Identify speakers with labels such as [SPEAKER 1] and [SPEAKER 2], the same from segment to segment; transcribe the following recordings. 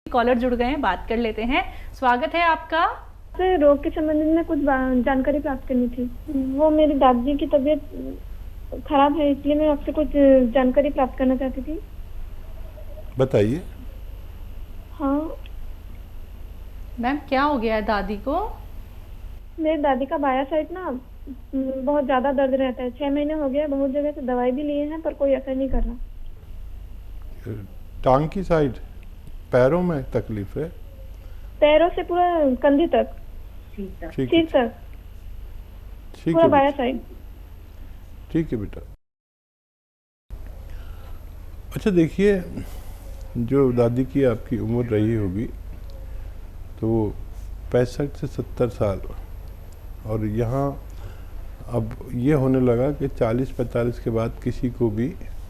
[SPEAKER 1] Collar जुड़ गए हैं, बात कर लेते हैं। स्वागत है आपका।
[SPEAKER 2] रोग के संबंध में कुछ जानकारी प्राप्त करनी थी। वो मेरी दादी की तबीयत खराब है, इसलिए मैं आपसे कुछ जानकारी प्राप्त करना चाहती थी।
[SPEAKER 3] बताइए।
[SPEAKER 2] हाँ
[SPEAKER 1] मैम, क्या हो गया है दादी को?
[SPEAKER 2] मेरी दादी का बाया साइड ना बहुत ज्यादा दर्द रहता है। 6 महीने हो गए, बहुत जगह से दवाई भी लिए हैं पर कोई असर नहीं कर रहा।
[SPEAKER 3] टांग की साइड, पैरों में तकलीफ है?
[SPEAKER 2] पैरों से पूरा कंधे तक, सिर तक,
[SPEAKER 3] ठीक
[SPEAKER 2] पूरा
[SPEAKER 3] है
[SPEAKER 2] बाया साइड।
[SPEAKER 3] ठीक है बेटा। अच्छा देखिए, जो दादी की आपकी उम्र रही होगी तो 65 से 70 साल, और यहाँ अब ये होने लगा कि 40-45 के बाद किसी को भी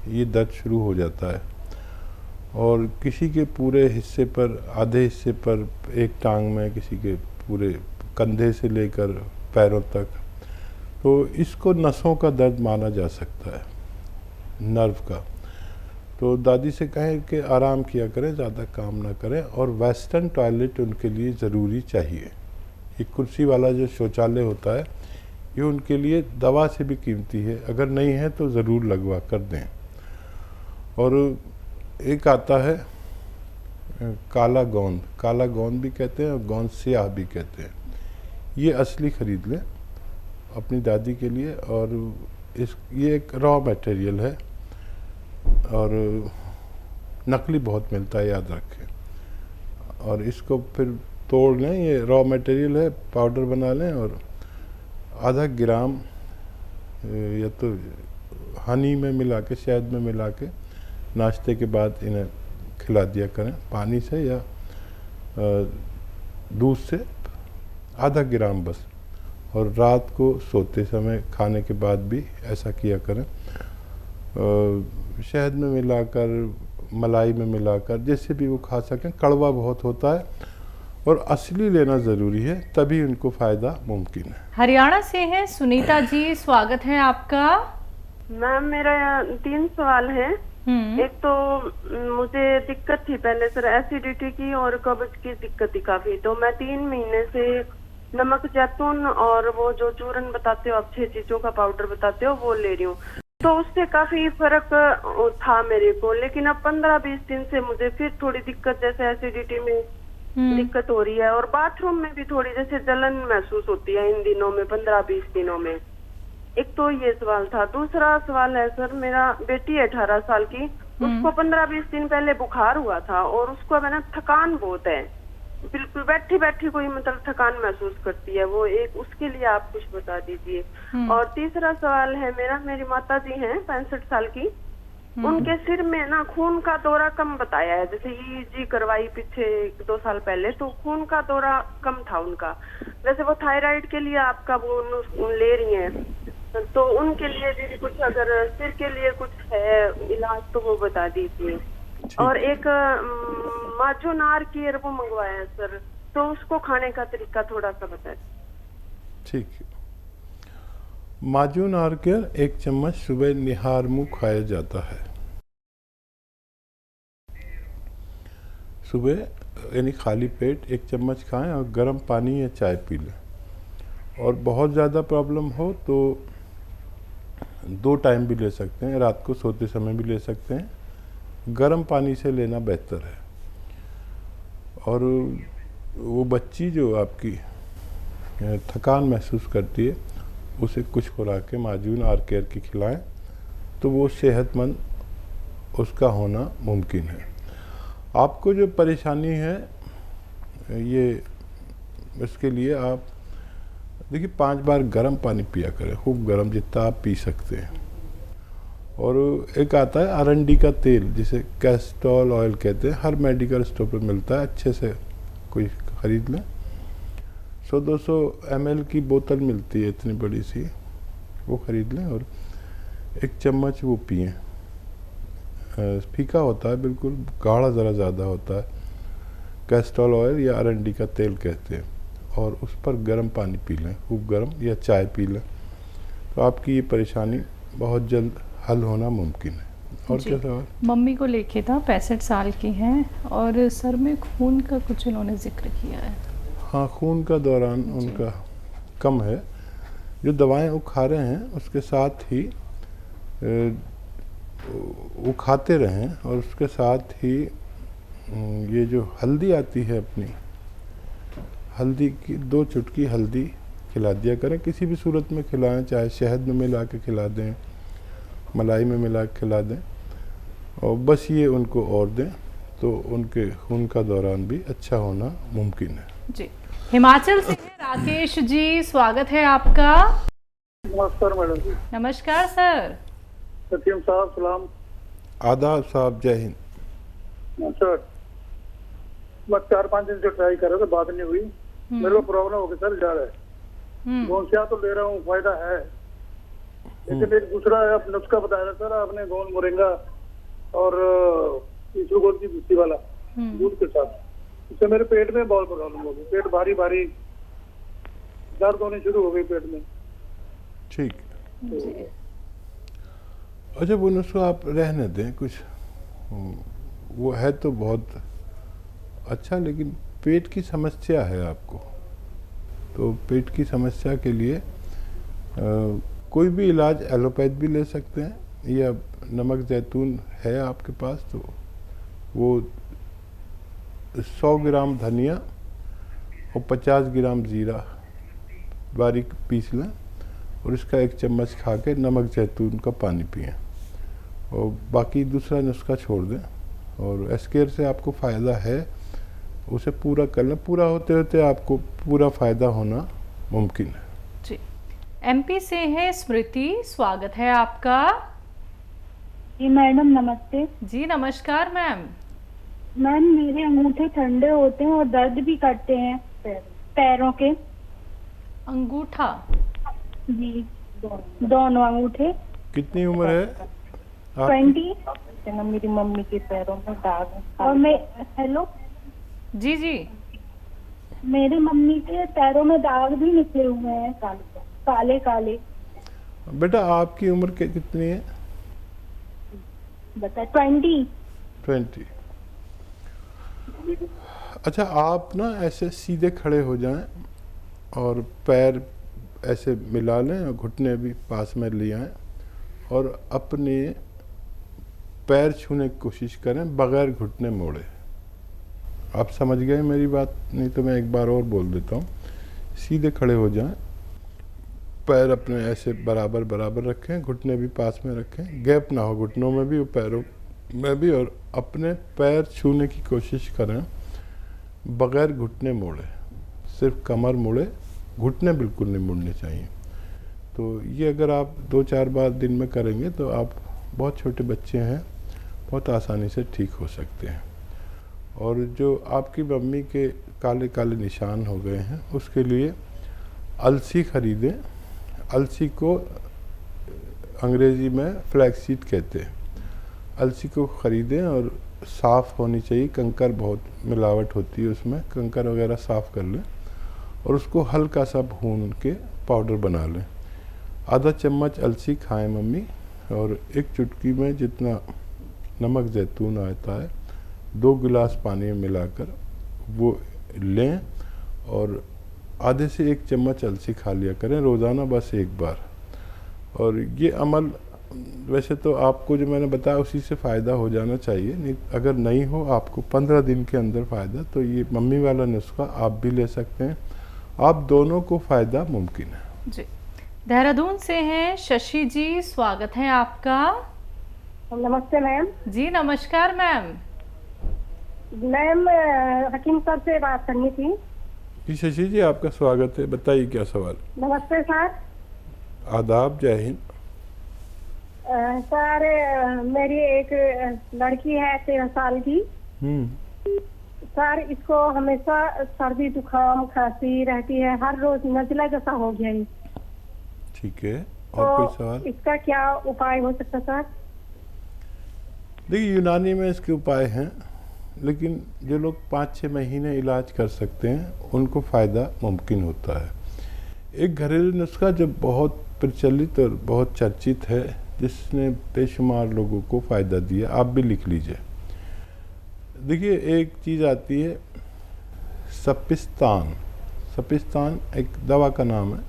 [SPEAKER 3] ये दर्द शुरू हो जाता है, और किसी के पूरे हिस्से पर, आधे हिस्से पर, एक टांग में, किसी के पूरे कंधे से लेकर पैरों तक। तो इसको नसों का दर्द माना जा सकता है, नर्व का। तो दादी से कहें कि आराम किया करें, ज़्यादा काम ना करें, और वेस्टर्न टॉयलेट उनके लिए ज़रूरी चाहिए। ये कुर्सी वाला जो शौचालय होता है ये उनके लिए दवा से भी कीमती है, अगर नहीं है तो ज़रूर लगवा कर दें। और एक आता है काला गोंद, काला गोंद भी कहते हैं और गोंद स्याह भी कहते हैं। ये असली ख़रीद लें अपनी दादी के लिए। और ये एक रॉ मटेरियल है और नकली बहुत मिलता है, याद रखें। और इसको फिर तोड़ लें, ये रॉ मटेरियल है, पाउडर बना लें, और आधा ग्राम या तो हनी में मिला के, शहद में मिला के नाश्ते के बाद इन्हें खिला दिया करें, पानी से या दूध से, आधा ग्राम बस। और रात को सोते समय खाने के बाद भी ऐसा किया करें, शहद में मिलाकर, मलाई में मिलाकर, जैसे भी वो खा सकें। कड़वा बहुत होता है और असली लेना ज़रूरी है, तभी उनको फ़ायदा मुमकिन है।
[SPEAKER 1] हरियाणा से हैं सुनीता जी, स्वागत है आपका।
[SPEAKER 4] मैम मेरा 3 सवाल है। एक तो मुझे दिक्कत थी पहले सर, एसिडिटी की और कब्ज की दिक्कत थी काफी। तो मैं 3 महीने से नमक जैतून और वो जो चूरन बताते हो आप, 6 चीजों का पाउडर बताते हो, वो ले रही हूँ। तो उससे काफी फर्क था मेरे को। लेकिन अब 15-20 दिन से मुझे फिर थोड़ी दिक्कत, जैसे एसिडिटी में दिक्कत हो रही है, और बाथरूम में भी थोड़ी जैसे जलन महसूस होती है इन दिनों में, 15-20 दिनों में। एक तो ये सवाल था। दूसरा सवाल है सर, मेरा बेटी है 18 साल की, उसको 15-20 दिन पहले बुखार हुआ था, और उसको मैंने थकान बहुत है, बिल्कुल बैठी बैठी कोई मतलब थकान महसूस करती है वो। एक उसके लिए आप कुछ बता दीजिए। और तीसरा सवाल है मेरा, मेरी माता जी हैं 65 साल की, उनके सिर में ना खून का दौरा कम बताया है। जैसे ईईजी करवाई पीछे 1-2 साल पहले, तो खून का दौरा कम था उनका। वैसे वो थायराइड के लिए आपका वो ले रही हैं, तो उनके लिए भी कुछ, अगर सिर के लिए कुछ है इलाज तो वो बता दीजिए। और एक माजूनार की वो मंगवाया है सर, तो उसको खाने का तरीका थोड़ा सा बताएं।
[SPEAKER 3] ठीक है। माजून आर्केर 1 चम्मच सुबह निहार मुँह खाया जाता है। सुबह यानी खाली पेट 1 चम्मच खाएं और गर्म पानी या चाय पी लें। और बहुत ज़्यादा प्रॉब्लम हो तो 2 टाइम भी ले सकते हैं, रात को सोते समय भी ले सकते हैं। गर्म पानी से लेना बेहतर है। और वो बच्ची जो आपकी थकान महसूस करती है, उसे कुछ खुराकें माजून आर्केर की खिलाएं, तो वो सेहतमंद उसका होना मुमकिन है। आपको जो परेशानी है ये, इसके लिए आप देखिए 5 बार गर्म पानी पिया करें, खूब गर्म, जितना आप पी सकते हैं। और एक आता है अरंडी का तेल, जिसे कैस्टोल ऑयल कहते हैं, हर मेडिकल स्टोर पर मिलता है, अच्छे से कोई ख़रीद लें। 100-200 ml की बोतल मिलती है, इतनी बड़ी सी, वो ख़रीद लें और 1 चम्मच वो पिएं। फीका होता है बिल्कुल, गाढ़ा ज़रा ज़्यादा होता है, कैस्टोल ऑयल या अरंडी का तेल कहते हैं। और उस पर गर्म पानी पी लें, खूब गर्म, या चाय पी लें, तो आपकी ये परेशानी बहुत जल्द हल होना मुमकिन है। और
[SPEAKER 1] जी।
[SPEAKER 3] क्या सवाल?
[SPEAKER 1] मम्मी को लेके था, 65 साल की हैं और सर में खून का कुछ उन्होंने जिक्र किया है।
[SPEAKER 3] हाँ, खून का दौरान
[SPEAKER 1] जी।
[SPEAKER 3] उनका कम है। जो दवाएं वो खा रहे हैं उसके साथ ही वो खाते रहें, और उसके साथ ही ये जो हल्दी आती है अपनी, हल्दी की 2 चुटकी हल्दी खिला दिया करें, किसी भी सूरत में खिलाएं, चाहे शहद में मिला के खिला दें, मलाई में मिला के खिला दें, और बस ये उनको और दें तो उनके खून का दौरान भी अच्छा होना मुमकिन है।
[SPEAKER 1] जी। हिमाचल से हैं राकेश जी, स्वागत है आपका।
[SPEAKER 5] नमस्कार मैडम जी।
[SPEAKER 1] नमस्कार सर।
[SPEAKER 5] सत्यम साहब सलाम।
[SPEAKER 3] आदाब साहब, जय हिंद।
[SPEAKER 5] सर मैं 4-5 दिन से ट्राई कर रहा था, बात नहीं हुई। मेरे को प्रॉब्लम हो गई सर, जा रहा है गोंसिया तो ले रहा हूँ, फायदा है, लेकिन एक दूसरा आप नुस्खा बताया था सर आपने, गोंद मोरिंगा और इसबगोल की भूसी वाला दूध के साथ, इससे मेरे पेट में बहुत प्रॉब्लम हो गई, पेट भारी भारी, दर्द होनी शुरू हो गई पेट में।
[SPEAKER 3] ठीक। अच्छा, वो नुस्खा आप रहने दें, कुछ वो है तो बहुत अच्छा, लेकिन पेट की समस्या है आपको, तो पेट की समस्या के लिए कोई भी इलाज एलोपैथ भी ले सकते हैं, या नमक जैतून है आपके पास तो वो 100 ग्राम धनिया और 50 ग्राम ज़ीरा बारीक पीस लें, और इसका 1 चम्मच खा के नमक जैतून का पानी पिएं, और बाकी दूसरा नुस्खा छोड़ दें। और एस्केयर से आपको फ़ायदा है, उसे पूरा कर लें, पूरा होते होते आपको पूरा फ़ायदा होना मुमकिन है।
[SPEAKER 1] जी। एमपी से है स्मृति, स्वागत है आपका।
[SPEAKER 2] जी मैडम नमस्ते।
[SPEAKER 1] जी नमस्कार मैम।
[SPEAKER 2] मैम मेरे अंगूठे ठंडे होते हैं और दर्द भी करते हैं पैरों के।
[SPEAKER 1] अंगूठा?
[SPEAKER 2] जी दोनों अंगूठे।
[SPEAKER 3] कितनी उम्र है आपकी?
[SPEAKER 2] 20। मेरी मम्मी के पैरों में दाग है। और मैं हेलो
[SPEAKER 1] जी जी।
[SPEAKER 2] मेरी मम्मी के पैरों में दाग भी निकले हुए हैं, काले काले।
[SPEAKER 3] बेटा आपकी उम्र कितनी है?
[SPEAKER 2] बता 20।
[SPEAKER 3] अच्छा, आप ना ऐसे सीधे खड़े हो जाएं और पैर ऐसे मिला लें और घुटने भी पास में ले आएं, और अपने पैर छूने की कोशिश करें बगैर घुटने मोड़े। आप समझ गए मेरी बात? नहीं तो मैं एक बार और बोल देता हूँ। सीधे खड़े हो जाएं, पैर अपने ऐसे बराबर बराबर रखें, घुटने भी पास में रखें, गैप ना हो घुटनों में भी और पैरों में भी, और अपने पैर छूने की कोशिश करें बगैर घुटने मोड़े, सिर्फ कमर मुड़े, घुटने बिल्कुल नहीं मुड़ने चाहिए। तो ये अगर आप 2-4 बार दिन में करेंगे तो आप, बहुत छोटे बच्चे हैं, बहुत आसानी से ठीक हो सकते हैं। और जो आपकी मम्मी के काले काले निशान हो गए हैं, उसके लिए अलसी खरीदें। अलसी को अंग्रेज़ी में फ्लैक्सीड कहते हैं। अलसी को ख़रीदें और साफ़ होनी चाहिए, कंकर बहुत मिलावट होती है उसमें, कंकर वगैरह साफ़ कर लें और उसको हल्का सा भून के पाउडर बना लें। आधा चम्मच अलसी खाएं मम्मी, और 1 चुटकी में जितना नमक जैतून आता है 2 गिलास पानी में मिलाकर वो लें, और आधे से 1 चम्मच अलसी खा लिया करें रोज़ाना, बस 1 बार। और ये अमल वैसे तो आपको जो मैंने बताया उसी से फ़ायदा हो जाना चाहिए, नहीं अगर नहीं हो आपको 15 दिन के अंदर फ़ायदा, तो ये मम्मी वाला नुस्खा आप भी ले सकते हैं, आप दोनों को फ़ायदा मुमकिन है। जी।
[SPEAKER 1] देहरादून से हैं शशि जी, स्वागत है आपका।
[SPEAKER 2] नमस्ते मैम।
[SPEAKER 1] जी नमस्कार मैम।
[SPEAKER 2] मैम हकीम साहब से बात करनी थी।
[SPEAKER 3] जी शशि जी, आपका स्वागत है, बताइए क्या सवाल?
[SPEAKER 2] नमस्ते सर।
[SPEAKER 3] आदाब, जय हिंद।
[SPEAKER 2] सर मेरी एक लड़की है 13 साल की। सर इसको हमेशा सर्दी जुकाम खांसी रहती है, हर रोज नजला जैसा हो गया है।
[SPEAKER 3] ठीक है, और कोई सवाल?
[SPEAKER 2] इसका क्या उपाय हो सकता सर?
[SPEAKER 3] देखिए, यूनानी में इसके उपाय हैं, लेकिन जो लोग 5-6 महीने इलाज कर सकते हैं उनको फ़ायदा मुमकिन होता है। एक घरेलू नुस्खा जो बहुत प्रचलित और बहुत चर्चित है, जिसने बेशुमार लोगों को फ़ायदा दिया। आप भी लिख लीजिए। देखिए, एक चीज़ आती है सपिस्तान। सपिस्तान एक दवा का नाम है,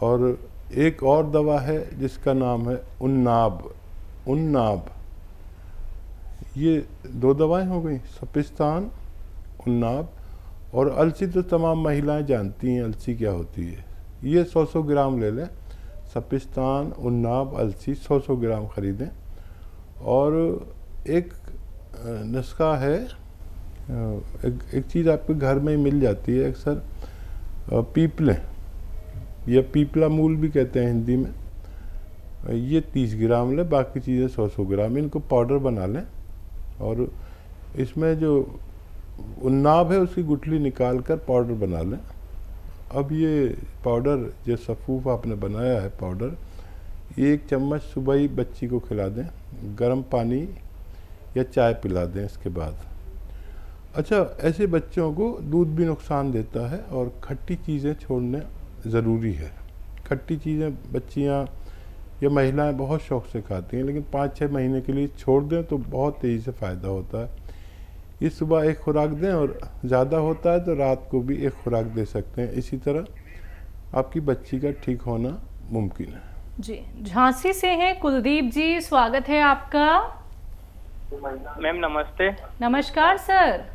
[SPEAKER 3] और एक और दवा है जिसका नाम है उन्नाब। उन्नाब, ये 2 दवाएं हो गई, सपिस्तान, उन्नाब। और अलसी तो तमाम महिलाएं जानती हैं अलसी क्या होती है। ये 100-100 ग्राम ले लें। सपिस्तान, उन्नाब, अलसी 100-100 ग्राम खरीदें। और एक नुस्खा है, एक चीज़ आपके घर में ही मिल जाती है अक्सर, पीपलें या पीपला मूल भी कहते हैं हिंदी में। ये 30 ग्राम लें, बाकी चीज़ें 100-100 ग्राम। इनको पाउडर बना लें, और इसमें जो उन्नाब है उसकी गुठली निकाल कर पाउडर बना लें। अब ये पाउडर, जो सफ़ूफ आपने बनाया है पाउडर, ये 1 चम्मच सुबह ही बच्ची को खिला दें, गर्म पानी या चाय पिला दें इसके बाद। अच्छा, ऐसे बच्चों को दूध भी नुकसान देता है, और खट्टी चीज़ें छोड़ने ज़रूरी है। खट्टी चीज़ें बच्चियाँ या महिलाएं बहुत शौक़ से खाती हैं, लेकिन 5-6 महीने के लिए छोड़ दें तो बहुत तेज़ी से फ़ायदा होता है। ये सुबह एक खुराक दें, और ज़्यादा होता है तो रात को भी एक खुराक दे सकते हैं। इसी तरह आपकी बच्ची का ठीक होना मुमकिन है।
[SPEAKER 1] जी, झांसी से हैं कुलदीप जी, स्वागत है आपका।
[SPEAKER 6] मैम नमस्ते।
[SPEAKER 1] नमस्कार सर।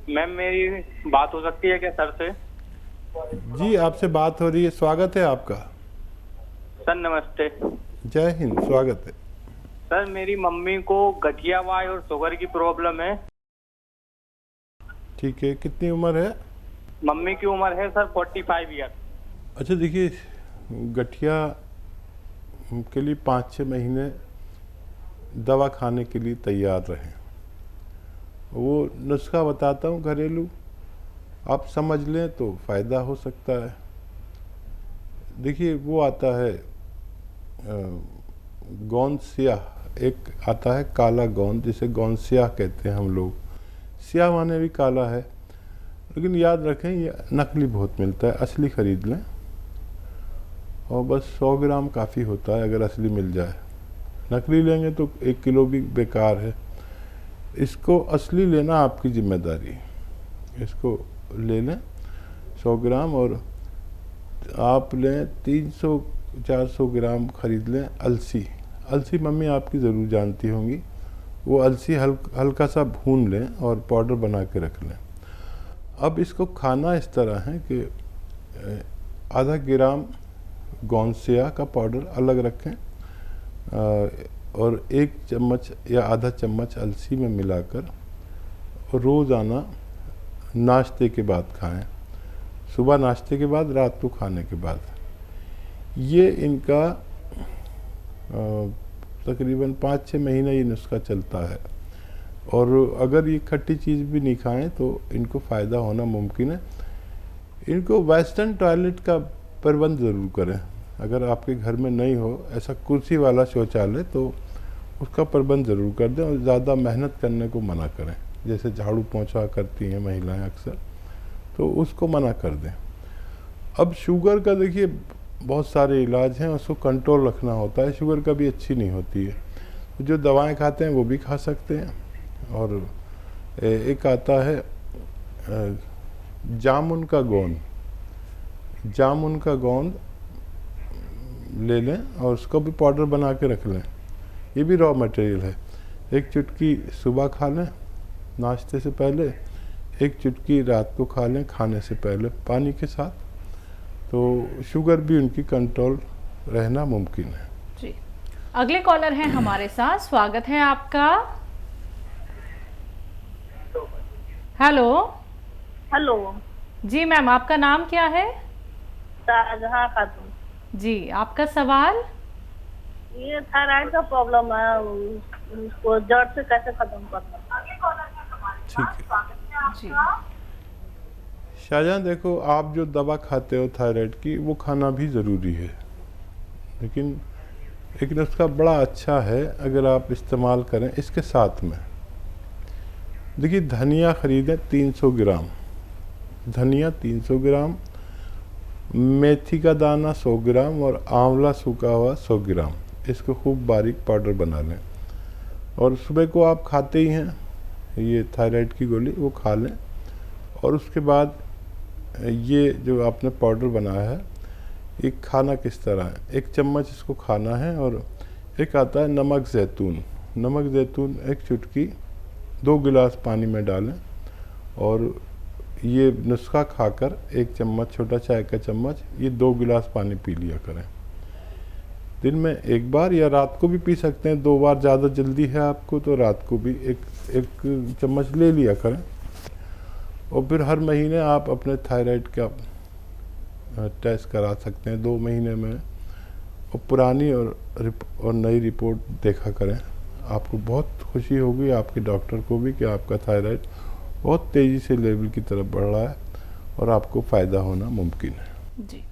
[SPEAKER 6] मैम मेरी बात हो सकती है क्या सर से?
[SPEAKER 3] जी, आपसे बात हो रही है, स्वागत है आपका।
[SPEAKER 6] सर नमस्ते।
[SPEAKER 3] जय हिंद, स्वागत है।
[SPEAKER 6] सर मेरी मम्मी को गठिया वाय और शुगर की प्रॉब्लम है।
[SPEAKER 3] ठीक है, कितनी उम्र है?
[SPEAKER 6] मम्मी की उम्र है सर 45 ईयर।
[SPEAKER 3] अच्छा, देखिए, गठिया के लिए 5-6 महीने दवा खाने के लिए तैयार रहें। वो नुस्खा बताता हूँ घरेलू, आप समझ लें तो फ़ायदा हो सकता है। देखिए, वो आता है गोंद स्याह, एक आता है काला गोंद, जिसे गोंद स्याह कहते हैं हम लोग। स्याह माने भी काला है, लेकिन याद रखें ये नकली बहुत मिलता है, असली ख़रीद लें। और बस 100 ग्राम काफ़ी होता है अगर असली मिल जाए। नकली लेंगे तो 1 किलो भी बेकार है। इसको असली लेना आपकी जिम्मेदारी। इसको ले लें 100 ग्राम, और आप लें 300-400 ग्राम खरीद लें अलसी। अलसी मम्मी आपकी ज़रूर जानती होंगी। वो अलसी हल्का सा भून लें और पाउडर बना के रख लें। अब इसको खाना इस तरह है कि आधा ग्राम गोंद स्याह का पाउडर अलग रखें, और 1 चम्मच या आधा चम्मच अलसी में मिलाकर रोज़ाना नाश्ते के बाद खाएं। सुबह नाश्ते के बाद, रात को खाने के बाद। ये इनका तकरीबन 5-6 महीने ये नुस्खा चलता है। और अगर ये खट्टी चीज़ भी नहीं खाएं तो इनको फ़ायदा होना मुमकिन है। इनको वेस्टर्न टॉयलेट का प्रबंध ज़रूर करें। अगर आपके घर में नहीं हो ऐसा कुर्सी वाला शौचालय, तो उसका प्रबंध ज़रूर कर दें, और ज़्यादा मेहनत करने को मना करें। जैसे झाड़ू पोंछा करती हैं महिलाएं अक्सर, तो उसको मना कर दें। अब शुगर का देखिए बहुत सारे इलाज हैं, उसको कंट्रोल रखना होता है। शुगर कभी अच्छी नहीं होती है, जो दवाएं खाते हैं वो भी खा सकते हैं। और एक आता है जामुन का गोंद। जामुन का गोंद ले लें और उसको भी पाउडर बना के रख लें। ये भी रॉ मटेरियल है। 1 चुटकी सुबह खा लें नाश्ते से पहले, 1 चुटकी रात को खा लें खाने से पहले पानी के साथ, तो शुगर भी उनकी कंट्रोल रहना मुमकिन है।
[SPEAKER 1] जी, अगले कॉलर हैं हमारे साथ, स्वागत है आपका। हेलो।
[SPEAKER 7] हेलो
[SPEAKER 1] जी मैम, आपका नाम क्या है?
[SPEAKER 7] शाहजहां खातून।
[SPEAKER 1] जी, आपका सवाल?
[SPEAKER 7] ये थायराइड का प्रॉब्लम है, उसको जड़ से कैसे खत्म करना?
[SPEAKER 3] ठीक है
[SPEAKER 1] जी,
[SPEAKER 3] शाहजहां, देखो, आप जो दवा खाते हो थायराइड की, वो खाना भी ज़रूरी है, लेकिन एक नुस्खा बड़ा अच्छा है अगर आप इस्तेमाल करें इसके साथ में। देखिए, धनिया ख़रीदें 300 ग्राम, धनिया 300 ग्राम, मेथी का दाना 100 ग्राम और आंवला सूखा हुआ 100 ग्राम। इसको खूब बारीक पाउडर बना लें और सुबह को आप खाते ही हैं ये थायराइड की गोली, वो खा लें। और उसके बाद ये जो आपने पाउडर बनाया है, एक खाना किस तरह है, 1 चम्मच इसको खाना है। और एक आता है नमक ज़ैतून, नमक ज़ैतून 1 चुटकी 2 गिलास पानी में डालें और ये नुस्खा खाकर 1 चम्मच, छोटा चाय का चम्मच, ये 2 गिलास पानी पी लिया करें दिन में 1 बार, या रात को भी पी सकते हैं 2 बार। ज़्यादा जल्दी है आपको तो रात को भी एक चम्मच ले लिया करें। और फिर हर महीने आप अपने थायराइड का टेस्ट करा सकते हैं 2 महीने में, और पुरानी और नई रिपोर्ट देखा करें। आपको बहुत खुशी होगी, आपके डॉक्टर को भी, कि आपका थायराइड बहुत तेज़ी से लेवल की तरफ बढ़ रहा है और आपको फ़ायदा होना मुमकिन है।
[SPEAKER 1] जी।